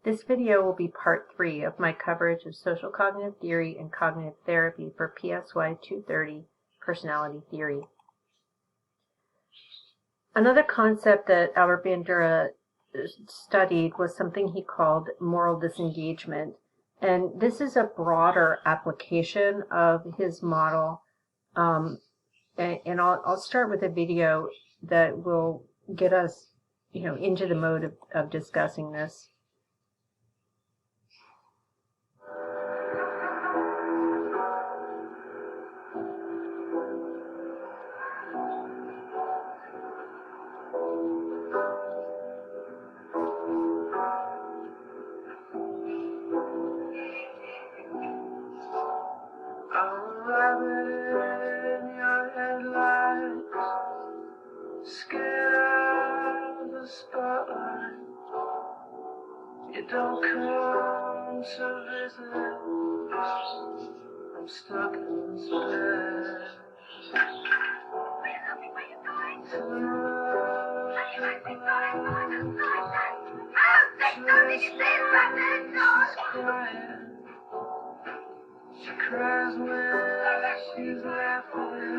This video will be part 3 of my coverage of social cognitive theory and cognitive therapy for PSY 230 personality theory. Another concept that Albert Bandura studied was something he called moral disengagement. And this is a broader application of his model. And I'll start with a video that will get us, into the mode of discussing this. You don't come to visit. I'm stuck in this bed. She cries when she's laughing.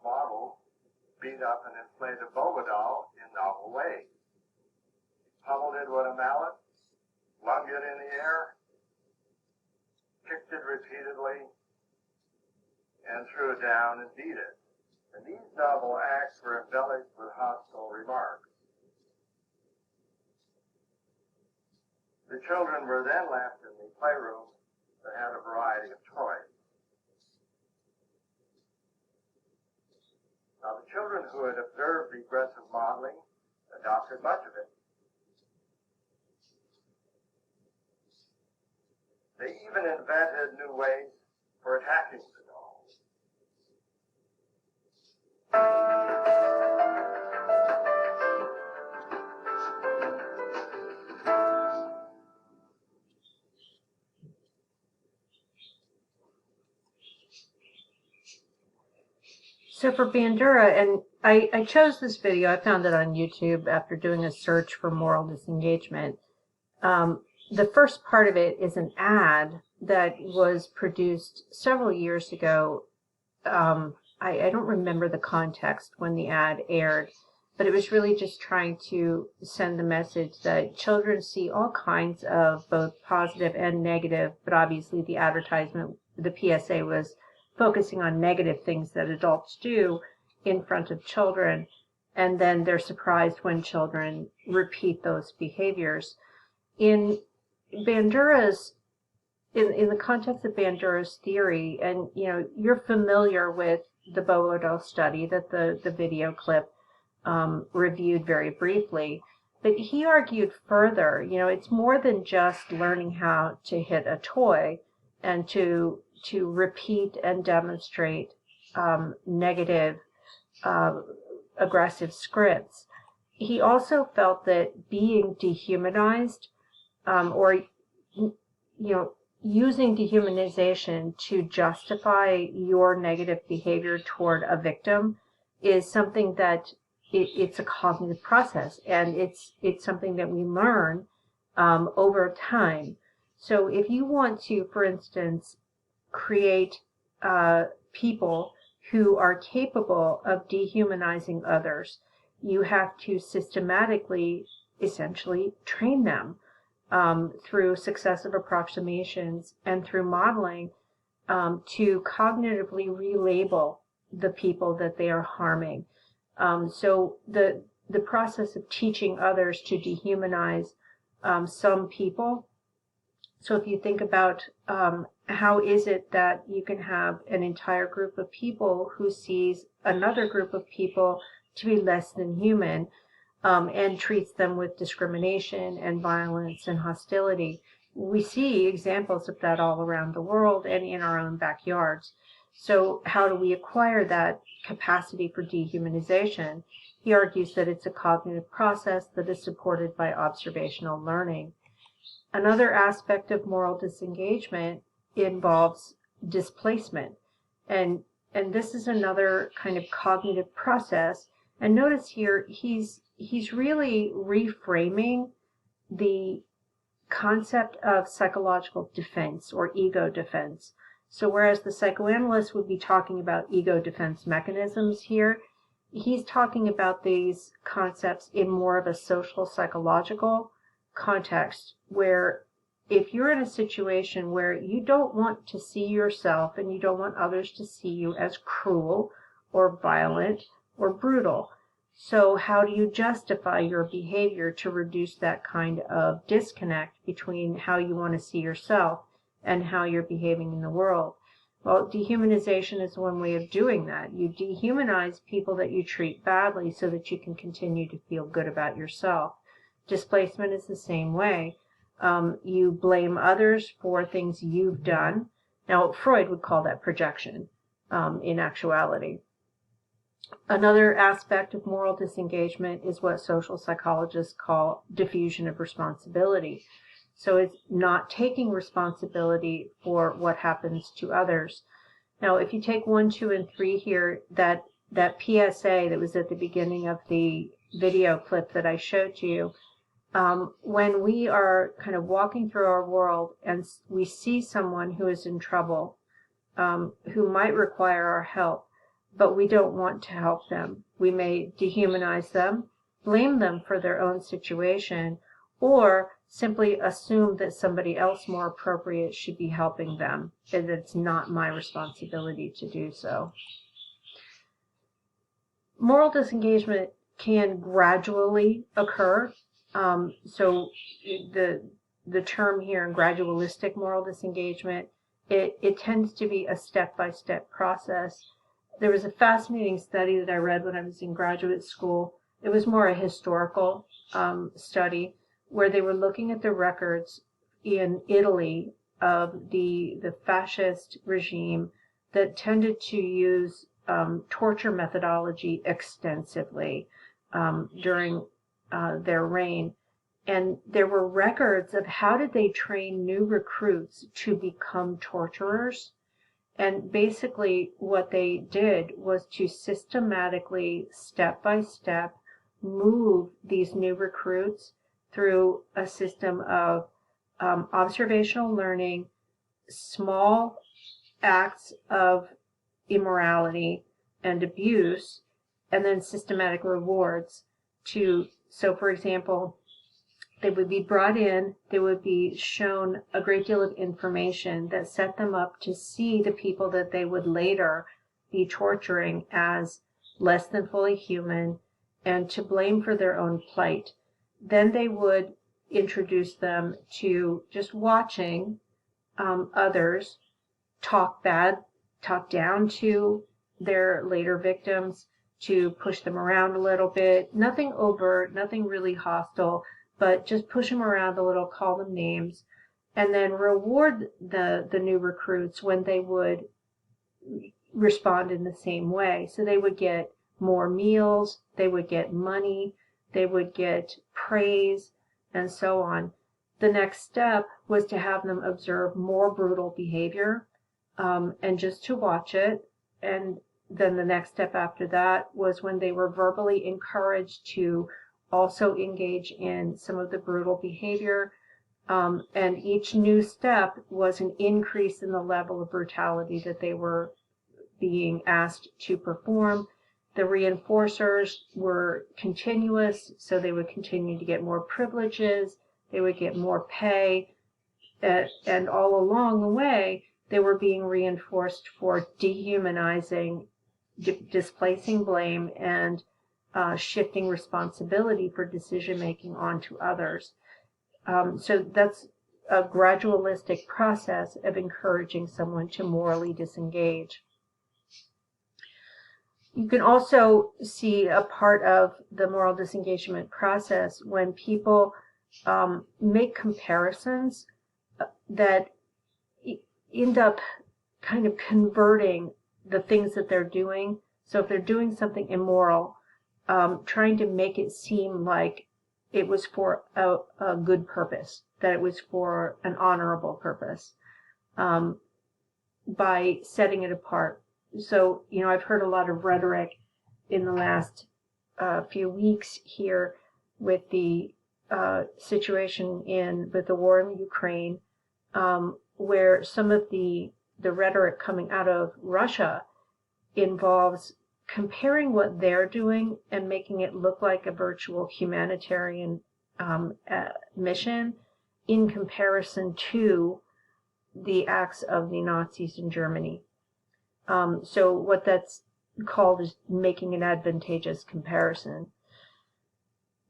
Model beat up an inflated boba doll in novel ways. He pummeled it with a mallet, flung it in the air, kicked it repeatedly, and threw it down and beat it. And these novel acts were embellished with hostile remarks. The children were then left in the playroom that had a variety of toys. Now, the children who had observed the aggressive modeling adopted much of it. They even invented new ways for attacking the dolls. So for Bandura, and I chose this video, I found it on YouTube after doing a search for moral disengagement. The first part of it is an ad that was produced several years ago. I don't remember the context when the ad aired, but it was really just trying to send the message that children see all kinds of both positive and negative, but obviously the advertisement, the PSA was focusing on negative things that adults do in front of children, and then they're surprised when children repeat those behaviors. In Bandura's, in the context of Bandura's theory, and you're familiar with the Bobo study that the video clip reviewed very briefly, but he argued further, it's more than just learning how to hit a toy and to repeat and demonstrate negative, aggressive scripts. He also felt that being dehumanized, or using dehumanization to justify your negative behavior toward a victim is something that it's a cognitive process, and it's something that we learn over time. So if you want to, for instance, create people who are capable of dehumanizing others, you have to systematically, essentially, train them through successive approximations and through modeling to cognitively relabel the people that they are harming. So the process of teaching others to dehumanize some people. So if you think about how is it that you can have an entire group of people who sees another group of people to be less than human, and treats them with discrimination and violence and hostility. We see examples of that all around the world and in our own backyards. So how do we acquire that capacity for dehumanization? He argues that it's a cognitive process that is supported by observational learning. Another aspect of moral disengagement involves displacement. And this is another kind of cognitive process. And notice here, he's really reframing the concept of psychological defense or ego defense. So whereas the psychoanalyst would be talking about ego defense mechanisms here, he's talking about these concepts in more of a social psychological context, where if you're in a situation where you don't want to see yourself and you don't want others to see you as cruel or violent or brutal, so how do you justify your behavior to reduce that kind of disconnect between how you want to see yourself and how you're behaving in the world? Well, dehumanization is one way of doing that. You dehumanize people that you treat badly so that you can continue to feel good about yourself. Displacement is the same way. You blame others for things you've done. Now, Freud would call that projection, in actuality. Another aspect of moral disengagement is what social psychologists call diffusion of responsibility. So it's not taking responsibility for what happens to others. Now, if you take 1, 2, and 3 here, that PSA that was at the beginning of the video clip that I showed to you, when we are kind of walking through our world and we see someone who is in trouble, who might require our help, but we don't want to help them, we may dehumanize them, blame them for their own situation, or simply assume that somebody else more appropriate should be helping them, and it's not my responsibility to do so. Moral disengagement can gradually occur. So the term here, gradualistic moral disengagement, it tends to be a step-by-step process. There was a fascinating study that I read when I was in graduate school. It was more a historical study where they were looking at the records in Italy of the fascist regime that tended to use torture methodology extensively during their reign. And there were records of how did they train new recruits to become torturers. And basically what they did was to systematically, step by step, move these new recruits through a system of observational learning, small acts of immorality and abuse, and then systematic rewards so for example, they would be brought in, they would be shown a great deal of information that set them up to see the people that they would later be torturing as less than fully human and to blame for their own plight. Then they would introduce them to just watching others talk down to their later victims, to push them around a little bit. Nothing overt, nothing really hostile, but just push them around a little, call them names, and then reward the new recruits when they would respond in the same way. So they would get more meals, they would get money, they would get praise, and so on. The next step was to have them observe more brutal behavior, and just to watch it. And then the next step after that was when they were verbally encouraged to also engage in some of the brutal behavior. And each new step was an increase in the level of brutality that they were being asked to perform. The reinforcers were continuous, so they would continue to get more privileges, they would get more pay, and all along the way, they were being reinforced for dehumanizing, displacing blame, and shifting responsibility for decision making onto others. So that's a gradualistic process of encouraging someone to morally disengage. You can also see a part of the moral disengagement process when people make comparisons that end up kind of converting the things that they're doing. So if they're doing something immoral, trying to make it seem like it was for a good purpose, that it was for an honorable purpose, by setting it apart. So, I've heard a lot of rhetoric in the last few weeks here with the situation with the war in Ukraine, where some of the rhetoric coming out of Russia involves comparing what they're doing and making it look like a virtual humanitarian mission in comparison to the acts of the Nazis in Germany. So what that's called is making an advantageous comparison.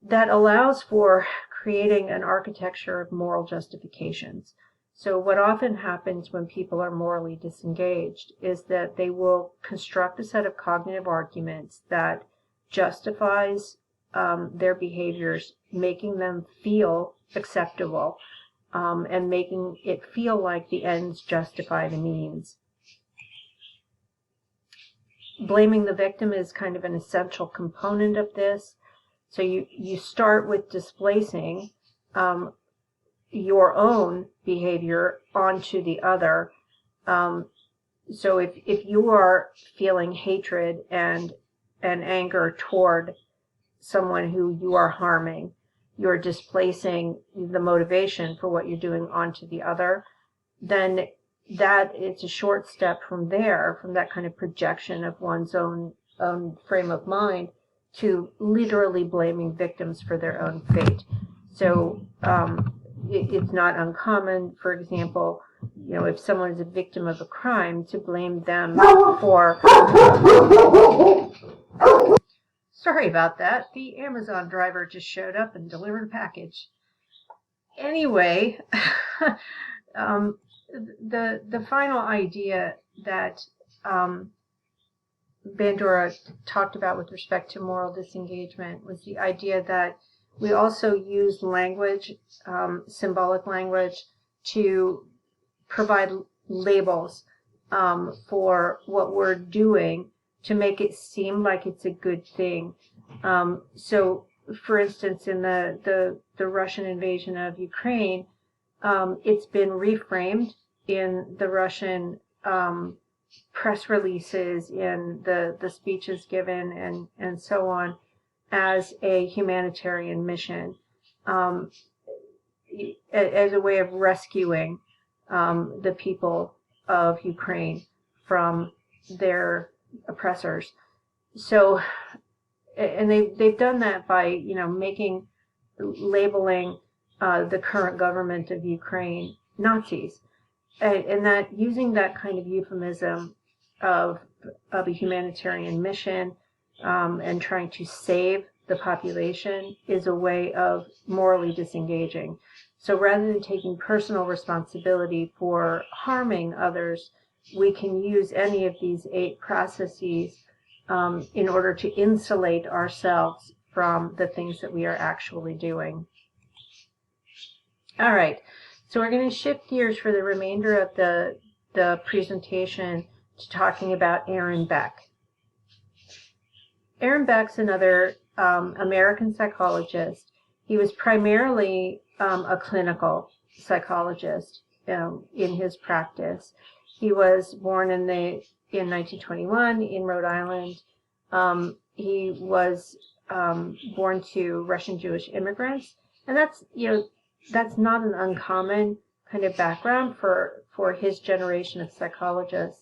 That allows for creating an architecture of moral justifications. So what often happens when people are morally disengaged is that they will construct a set of cognitive arguments that justifies their behaviors, making them feel acceptable, and making it feel like the ends justify the means. Blaming the victim is kind of an essential component of this. So you start with displacing your own behavior onto the other. So if you are feeling hatred and anger toward someone who you are harming, you're displacing the motivation for what you're doing onto the other, then that it's a short step from there, from that kind of projection of one's own frame of mind, to literally blaming victims for their own fate. So it's not uncommon, for example, if someone is a victim of a crime, to blame them for... Sorry about that. The Amazon driver just showed up and delivered a package. Anyway, the final idea that Bandura talked about with respect to moral disengagement was the idea that we also use language, symbolic language, to provide labels for what we're doing to make it seem like it's a good thing. So, for instance, in the Russian invasion of Ukraine, it's been reframed in the Russian press releases, in the speeches given, and so on, as a humanitarian mission, as a way of rescuing the people of Ukraine from their oppressors. So, and they've done that by labeling the current government of Ukraine Nazis, and that using that kind of euphemism of a humanitarian mission and trying to save the population is a way of morally disengaging. So rather than taking personal responsibility for harming others, we can use any of these 8 processes in order to insulate ourselves from the things that we are actually doing. All right, so we're going to shift gears for the remainder of the presentation to talking about Aaron Beck. Aaron Beck's another American psychologist. He was primarily a clinical psychologist in his practice. He was born in 1921 in Rhode Island. He was born to Russian Jewish immigrants, and that's not an uncommon kind of background for his generation of psychologists.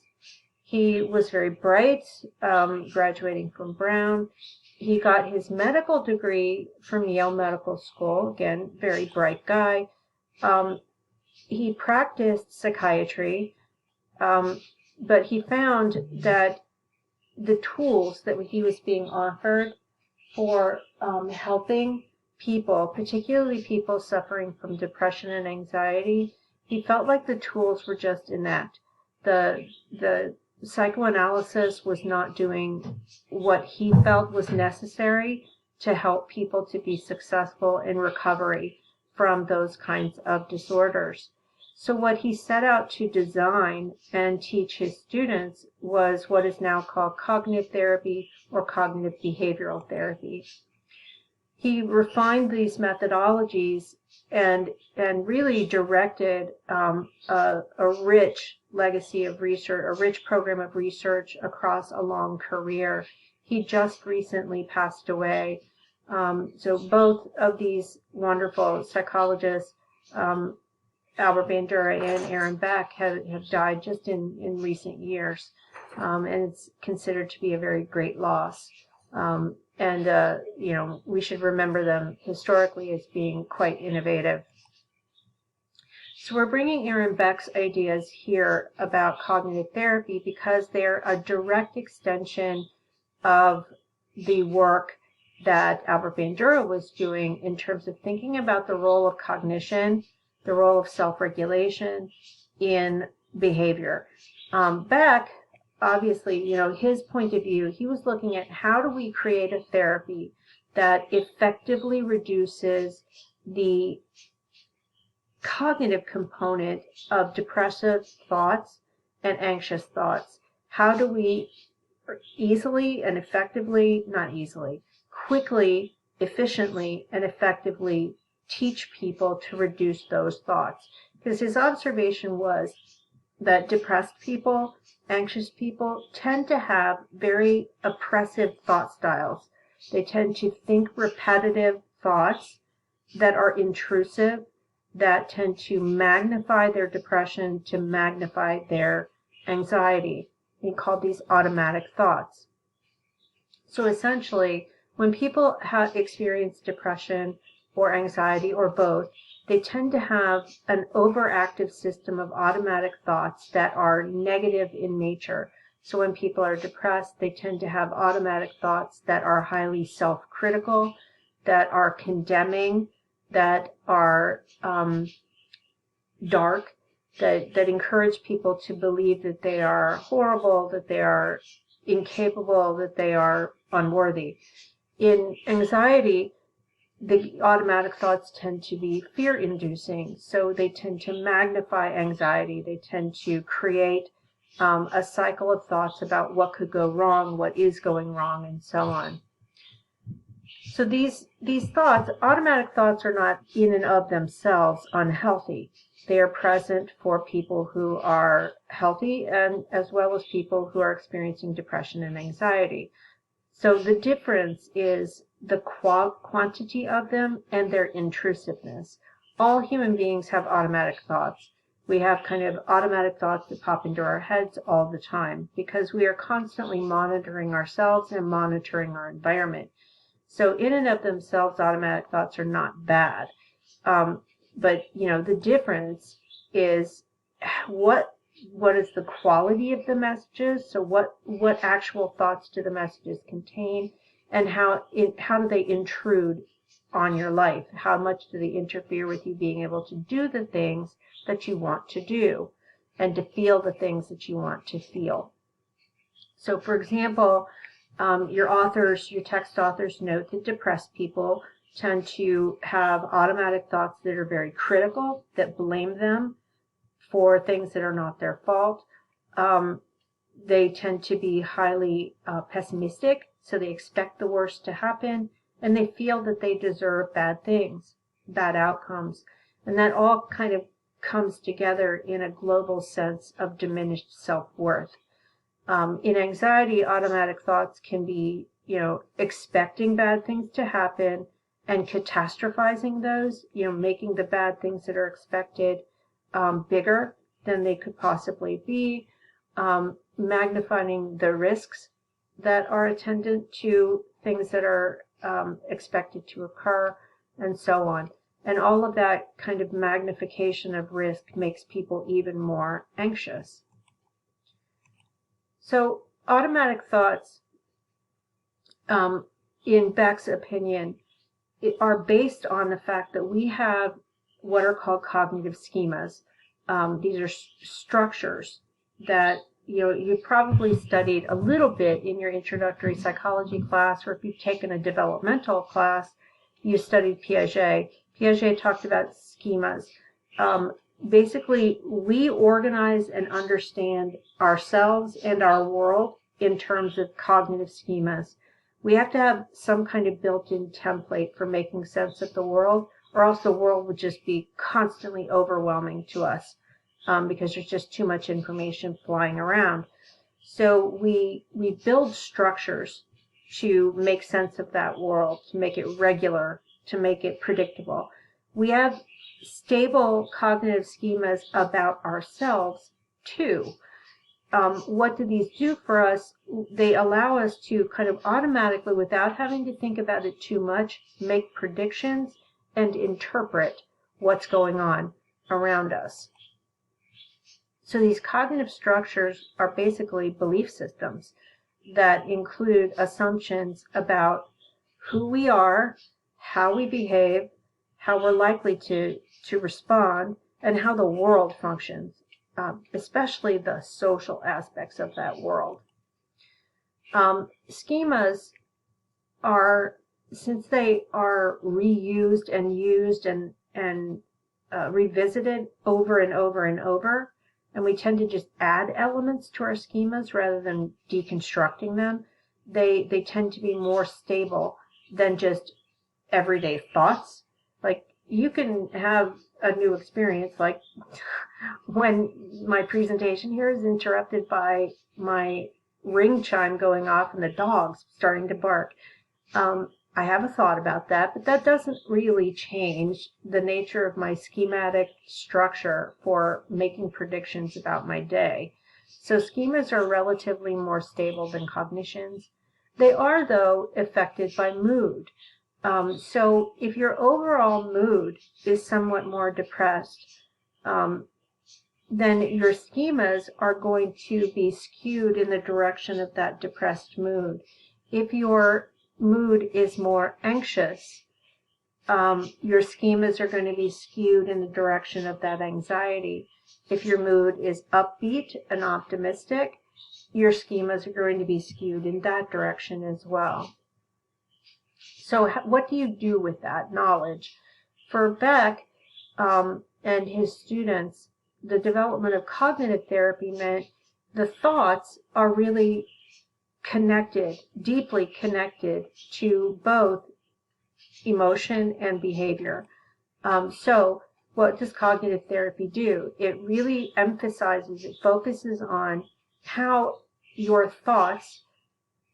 He was very bright, graduating from Brown. He got his medical degree from Yale Medical School. Again, very bright guy. He practiced psychiatry, but he found that the tools that he was being offered for helping people, particularly people suffering from depression and anxiety. He felt like the tools were just inept. The psychoanalysis was not doing what he felt was necessary to help people to be successful in recovery from those kinds of disorders. So what he set out to design and teach his students was what is now called cognitive therapy or cognitive behavioral therapy. He refined these methodologies and really directed a rich legacy of research, a rich program of research across a long career. He just recently passed away. So both of these wonderful psychologists, Albert Bandura and Aaron Beck, have died just in recent years, and it's considered to be a very great loss. We should remember them historically as being quite innovative. So we're bringing Aaron Beck's ideas here about cognitive therapy because they're a direct extension of the work that Albert Bandura was doing in terms of thinking about the role of cognition, the role of self-regulation in behavior. Beck, obviously, his point of view, he was looking at how do we create a therapy that effectively reduces the cognitive component of depressive thoughts and anxious thoughts. How do we easily and effectively, not easily, quickly, efficiently, and effectively teach people to reduce those thoughts? Because his observation was that depressed people, anxious people, tend to have very oppressive thought styles. They tend to think repetitive thoughts that are intrusive, that tend to magnify their depression, to magnify their anxiety. He called these automatic thoughts. So essentially, when people have experienced depression or anxiety or both, they tend to have an overactive system of automatic thoughts that are negative in nature. So when people are depressed, they tend to have automatic thoughts that are highly self-critical, that are condemning, that are dark, that encourage people to believe that they are horrible, that they are incapable, that they are unworthy. In anxiety, the automatic thoughts tend to be fear-inducing, so they tend to magnify anxiety. They tend to create a cycle of thoughts about what could go wrong, what is going wrong, and so on. So these thoughts, automatic thoughts, are not in and of themselves unhealthy. They are present for people who are healthy and as well as people who are experiencing depression and anxiety. So the difference is the quantity of them and their intrusiveness. All human beings have automatic thoughts. We have kind of automatic thoughts that pop into our heads all the time because we are constantly monitoring ourselves and monitoring our environment. So in and of themselves, automatic thoughts are not bad. But the difference is what is the quality of the messages? So what actual thoughts do the messages contain, and how do they intrude on your life? How much do they interfere with you being able to do the things that you want to do and to feel the things that you want to feel? So, for example, your text authors note that depressed people tend to have automatic thoughts that are very critical, that blame them for things that are not their fault. They tend to be highly pessimistic, so they expect the worst to happen, and they feel that they deserve bad things, bad outcomes. And that all kind of comes together in a global sense of diminished self-worth. In anxiety, automatic thoughts can be, expecting bad things to happen and catastrophizing those, making the bad things that are expected bigger than they could possibly be, magnifying the risks that are attendant to things that are expected to occur, and so on. And all of that kind of magnification of risk makes people even more anxious. So automatic thoughts in Beck's opinion, are based on the fact that we have what are called cognitive schemas. These are structures that you probably studied a little bit in your introductory psychology class, or if you've taken a developmental class, you studied Piaget. Piaget talked about schemas. Basically, we organize and understand ourselves and our world in terms of cognitive schemas. We have to have some kind of built-in template for making sense of the world, or else the world would just be constantly overwhelming to us, because there's just too much information flying around. So we build structures to make sense of that world, to make it regular, to make it predictable. We have stable cognitive schemas about ourselves too. What do these do for us? They allow us to kind of automatically, without having to think about it too much, make predictions and interpret what's going on around us. So these cognitive structures are basically belief systems that include assumptions about who we are, how we behave, how we're likely to respond, and how the world functions, especially the social aspects of that world. Schemas are, since they are reused and used and revisited over and over and over, and we tend to just add elements to our schemas rather than deconstructing them, they tend to be more stable than just everyday thoughts. Like, you can have a new experience, like when my presentation here is interrupted by my ring chime going off and the dogs starting to bark. I have a thought about that, but that doesn't really change the nature of my schematic structure for making predictions about my day. So schemas are relatively more stable than cognitions. They are, though, affected by mood. So if your overall mood is somewhat more depressed, then your schemas are going to be skewed in the direction of that depressed mood. If your mood is more anxious, your schemas are going to be skewed in the direction of that anxiety. If your mood is upbeat and optimistic, your schemas are going to be skewed in that direction as well. So what do you do with that knowledge? For Beck and his students, the development of cognitive therapy meant the thoughts are really connected, deeply connected to both emotion and behavior. So what does cognitive therapy do? It really emphasizes, it focuses on how your thoughts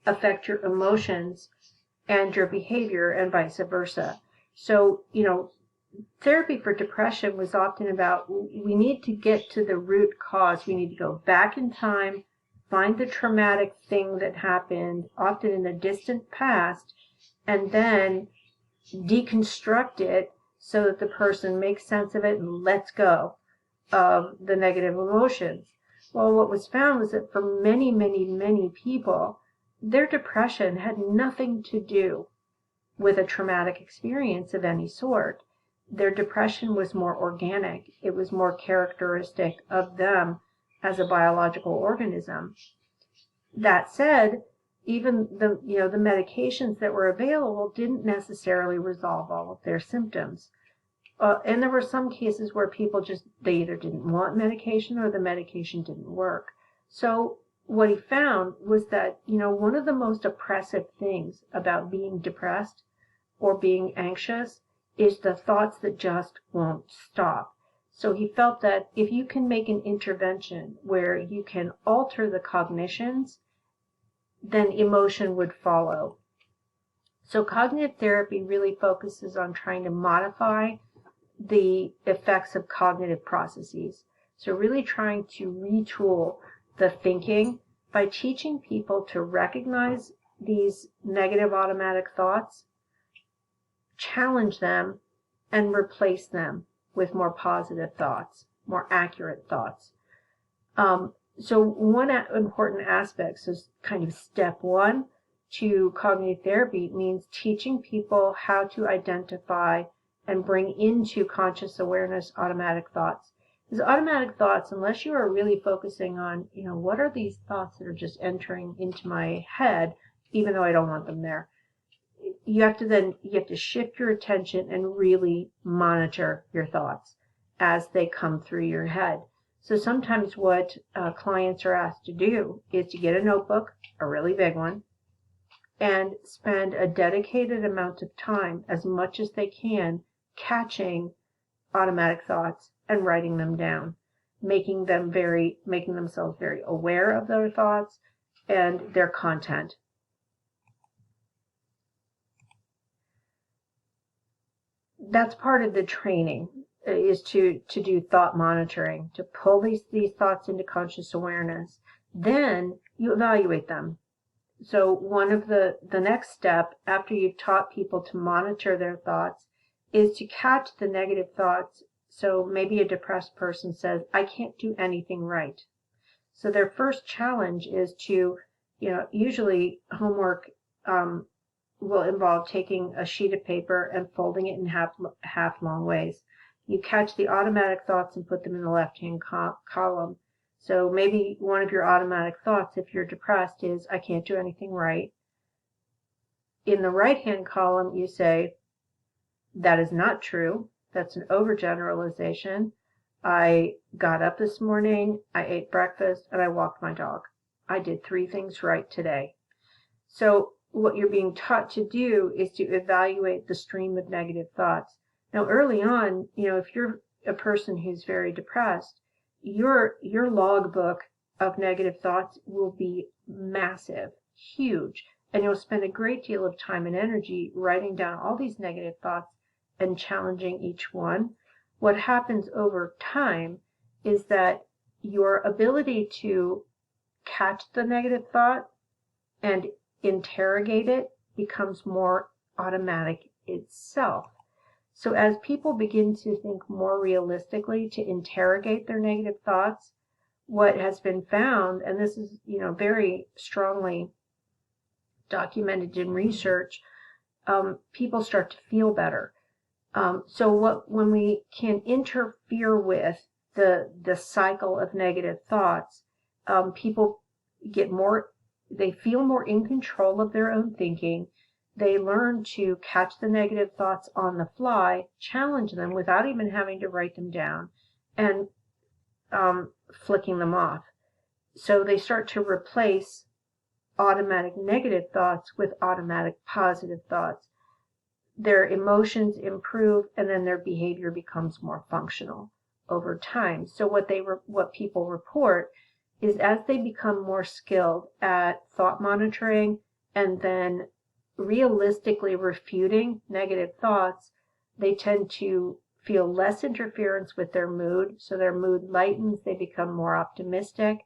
affect your emotions and your behavior, and vice versa. So, therapy for depression was often about, we need to get to the root cause. We need to go back in time, find the traumatic thing that happened, often in the distant past, and then deconstruct it so that the person makes sense of it and lets go of the negative emotions. Well, what was found was that for many, many, many people, their depression had nothing to do with a traumatic experience of any sort. Their depression was more organic. It was more characteristic of them as a biological organism. That said, even the medications that were available didn't necessarily resolve all of their symptoms. And there were some cases where people they either didn't want medication or the medication didn't work. So what he found was that, one of the most oppressive things about being depressed or being anxious is the thoughts that just won't stop. So he felt that if you can make an intervention where you can alter the cognitions, then emotion would follow. So cognitive therapy really focuses on trying to modify the effects of cognitive processes. So really trying to retool the thinking by teaching people to recognize these negative automatic thoughts, challenge them, and replace them with more positive thoughts, more accurate thoughts. So one important aspect is kind of step one to cognitive therapy means teaching people how to identify and bring into conscious awareness automatic thoughts. Because automatic thoughts, unless you are really focusing on, what are these thoughts that are just entering into my head, even though I don't want them there, you have to shift your attention and really monitor your thoughts as they come through your head. So sometimes what clients are asked to do is to get a notebook, a really big one, and spend a dedicated amount of time, as much as they can, catching automatic thoughts and writing them down, making themselves very aware of their thoughts and their content. That's part of the training, is to do thought monitoring, to pull these thoughts into conscious awareness. Then you evaluate them. So one of the next step after you've taught people to monitor their thoughts is to catch the negative thoughts. So maybe a depressed person says, I can't do anything right. So their first challenge is to, usually homework will involve taking a sheet of paper and folding it in half long ways. You catch the automatic thoughts and put them in the left-hand column. So maybe one of your automatic thoughts, if you're depressed, is, I can't do anything right. In the right-hand column, you say, that is not true. That's an overgeneralization. I got up this morning, I ate breakfast, and I walked my dog. I did 3 things right today. So what you're being taught to do is to evaluate the stream of negative thoughts. Now, early on, if you're a person who's very depressed, your logbook of negative thoughts will be massive, huge, and you'll spend a great deal of time and energy writing down all these negative thoughts and challenging each one. What happens over time is that your ability to catch the negative thought and interrogate it becomes more automatic itself. So as people begin to think more realistically, to interrogate their negative thoughts, what has been found, and this is, very strongly documented in research, people start to feel better. So when we can interfere with the cycle of negative thoughts, people they feel more in control of their own thinking. They learn to catch the negative thoughts on the fly, challenge them without even having to write them down, and flicking them off. So they start to replace automatic negative thoughts with automatic positive thoughts. Their emotions improve, and then their behavior becomes more functional over time. So what people report is, as they become more skilled at thought monitoring and then realistically refuting negative thoughts, they tend to feel less interference with their mood. So their mood lightens, they become more optimistic,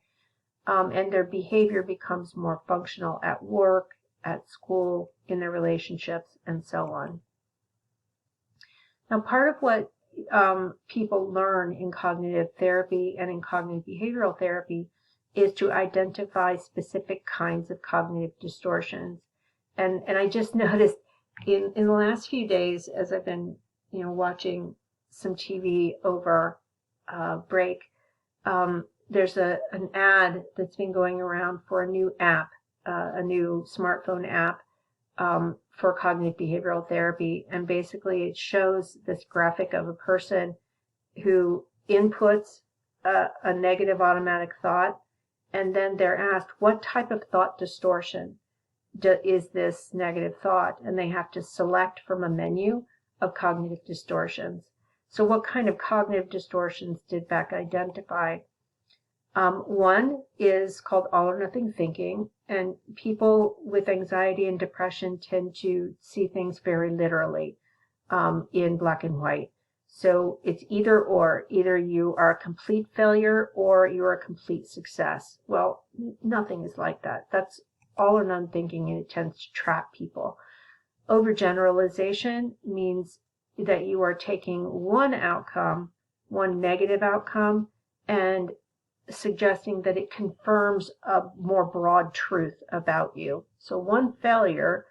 and their behavior becomes more functional at work, at school, in their relationships, and so on. Now, part of what people learn in cognitive therapy and in cognitive behavioral therapy is to identify specific kinds of cognitive distortions. And I just noticed in the last few days, as I've been watching some TV over break, there's an ad that's been going around for a new app, a new smartphone app for cognitive behavioral therapy. And basically it shows this graphic of a person who inputs a negative automatic thought, and then they're asked, what type of thought distortion is this negative thought? And they have to select from a menu of cognitive distortions. So what kind of cognitive distortions did Beck identify? One is called all or nothing thinking, and people with anxiety and depression tend to see things very literally, in black and white. So it's either or. Either you are a complete failure or you're a complete success. Well, nothing is like that. That's all or none thinking, and it tends to trap people. Overgeneralization means that you are taking one outcome, one negative outcome, and suggesting that it confirms a more broad truth about you. So one failure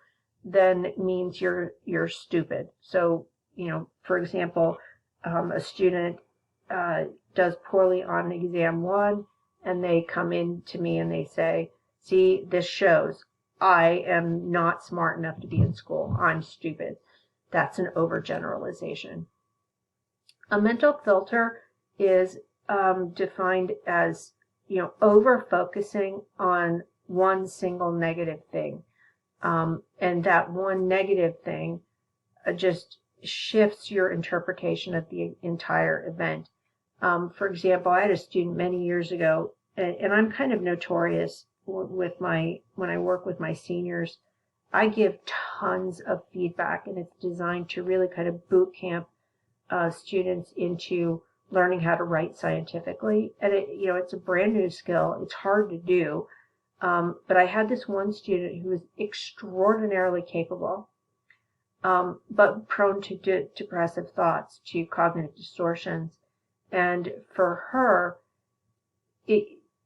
then means you're stupid. So, for example, a student does poorly on exam one, and they come in to me and they say, see, this shows I am not smart enough to be in school. I'm stupid. That's an overgeneralization. A mental filter is defined as, over focusing on one single negative thing. And that one negative thing just shifts your interpretation of the entire event. For example, I had a student many years ago, and I'm kind of notorious with when I work with my seniors. I give tons of feedback, and it's designed to really kind of boot camp students into learning how to write scientifically. And it's a brand new skill. It's hard to do. But I had this one student who was extraordinarily capable, but prone to depressive thoughts, to cognitive distortions. And for her,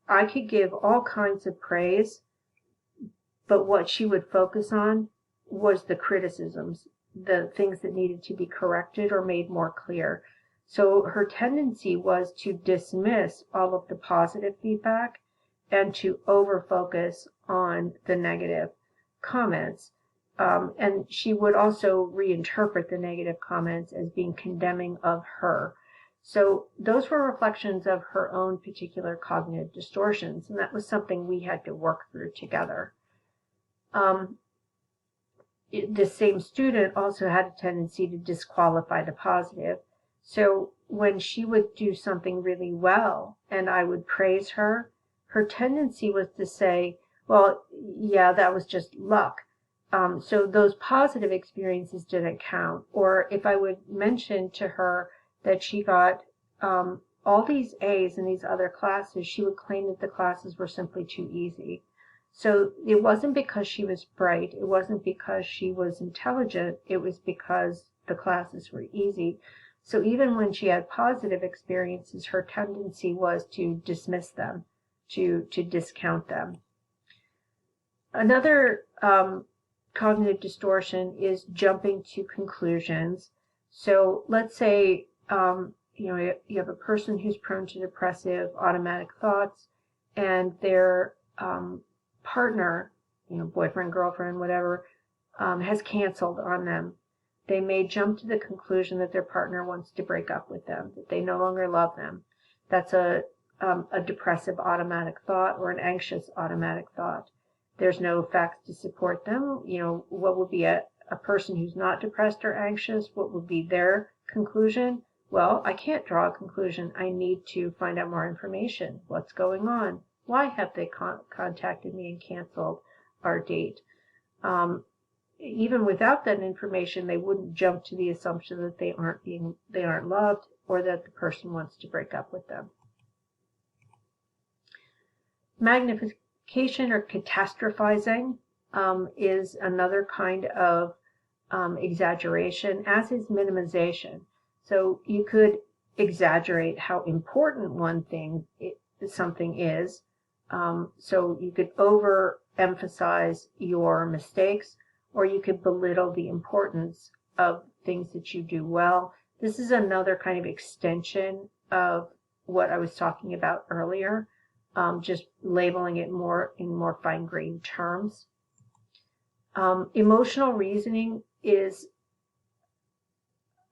I could give all kinds of praise, but what she would focus on was the criticisms, the things that needed to be corrected or made more clear. So her tendency was to dismiss all of the positive feedback and to over-focus on the negative comments. And she would also reinterpret the negative comments as being condemning of her. So those were reflections of her own particular cognitive distortions, and that was something we had to work through together. The same student also had a tendency to disqualify the positive. So when she would do something really well and I would praise her, her tendency was to say, well, yeah, that was just luck. So those positive experiences didn't count. Or if I would mention to her that she got all these A's in these other classes, she would claim that the classes were simply too easy. So it wasn't because she was bright, it wasn't because she was intelligent, it was because the classes were easy. So even when she had positive experiences, her tendency was to dismiss them, to discount them. Another cognitive distortion is jumping to conclusions. So let's say you have a person who's prone to depressive automatic thoughts, and their partner, boyfriend, girlfriend, whatever, has canceled on them. They may jump to the conclusion that their partner wants to break up with them, that they no longer love them. That's a depressive automatic thought or an anxious automatic thought. There's no facts to support them. What would be a person who's not depressed or anxious? What would be their conclusion? Well, I can't draw a conclusion. I need to find out more information. What's going on? Why have they contacted me and canceled our date? Even without that information, they wouldn't jump to the assumption that they aren't loved, or that the person wants to break up with them. Magnification or catastrophizing is another kind of exaggeration, as is minimization. So you could exaggerate how important something is. So you could overemphasize your mistakes, or you could belittle the importance of things that you do well. This is another kind of extension of what I was talking about earlier, just labeling it in more fine-grained terms. Emotional reasoning is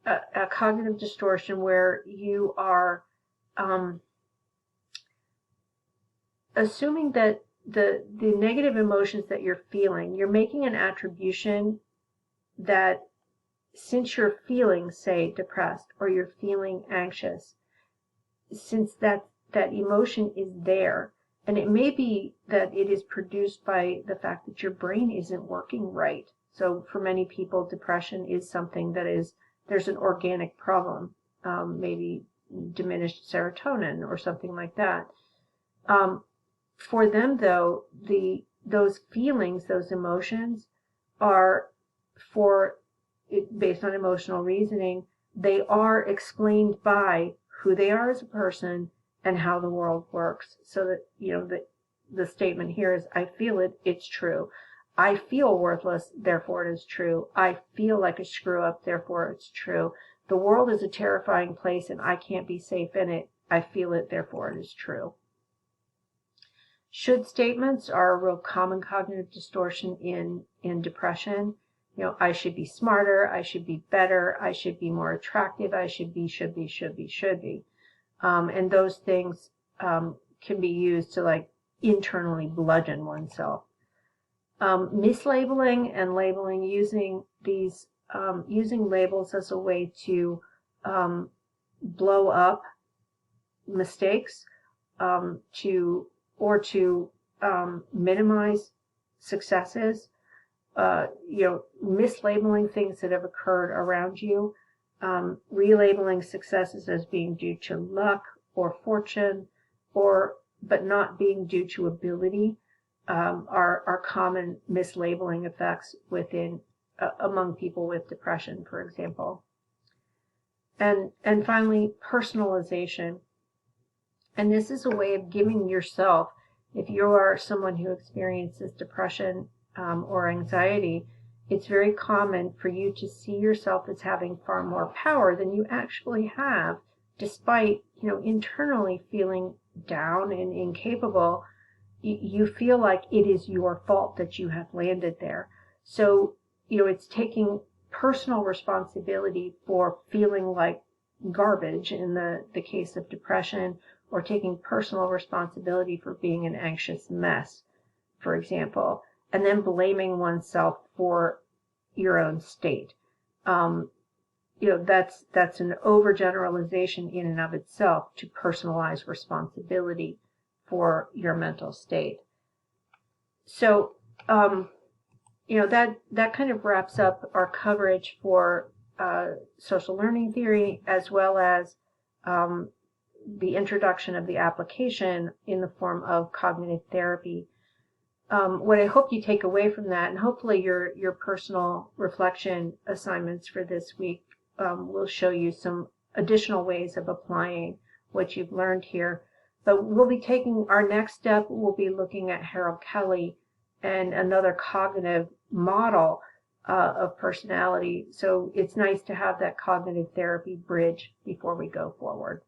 a cognitive distortion where you are assuming that the negative emotions that you're feeling, you're making an attribution that since you're feeling, say, depressed, or you're feeling anxious, since that emotion is there, and it may be that it is produced by the fact that your brain isn't working right. So for many people, depression is something there's an organic problem, maybe diminished serotonin or something like that. For them, though, those feelings, those emotions are based on emotional reasoning, they are explained by who they are as a person and how the world works. So that, the statement here is, I feel it, it's true. I feel worthless, therefore it is true. I feel like a screw up, therefore it's true. The world is a terrifying place and I can't be safe in it. I feel it, therefore it is true. Should statements are a real common cognitive distortion in depression. I should be smarter, I should be better, I should be more attractive, I should be. And those things can be used to like internally bludgeon oneself. Mislabeling and labeling, using labels as a way to blow up mistakes, to minimize successes, mislabeling things that have occurred around you, relabeling successes as being due to luck or fortune, but not being due to ability, are common mislabeling effects among people with depression, for example. And finally, personalization. And this is a way of giving yourself, if you are someone who experiences depression or anxiety, it's very common for you to see yourself as having far more power than you actually have, despite, internally feeling down and incapable. You feel like it is your fault that you have landed there. So, it's taking personal responsibility for feeling like garbage in the case of depression, or taking personal responsibility for being an anxious mess, for example, and then blaming oneself for your own state. That's an overgeneralization in and of itself to personalize responsibility for your mental state. So, that kind of wraps up our coverage for social learning theory, as well as the introduction of the application in the form of cognitive therapy. What I hope you take away from that, and hopefully your personal reflection assignments for this week will show you some additional ways of applying what you've learned here. But we'll be taking our next step. We'll be looking at Harold Kelly and another cognitive model of personality. So it's nice to have that cognitive therapy bridge before we go forward.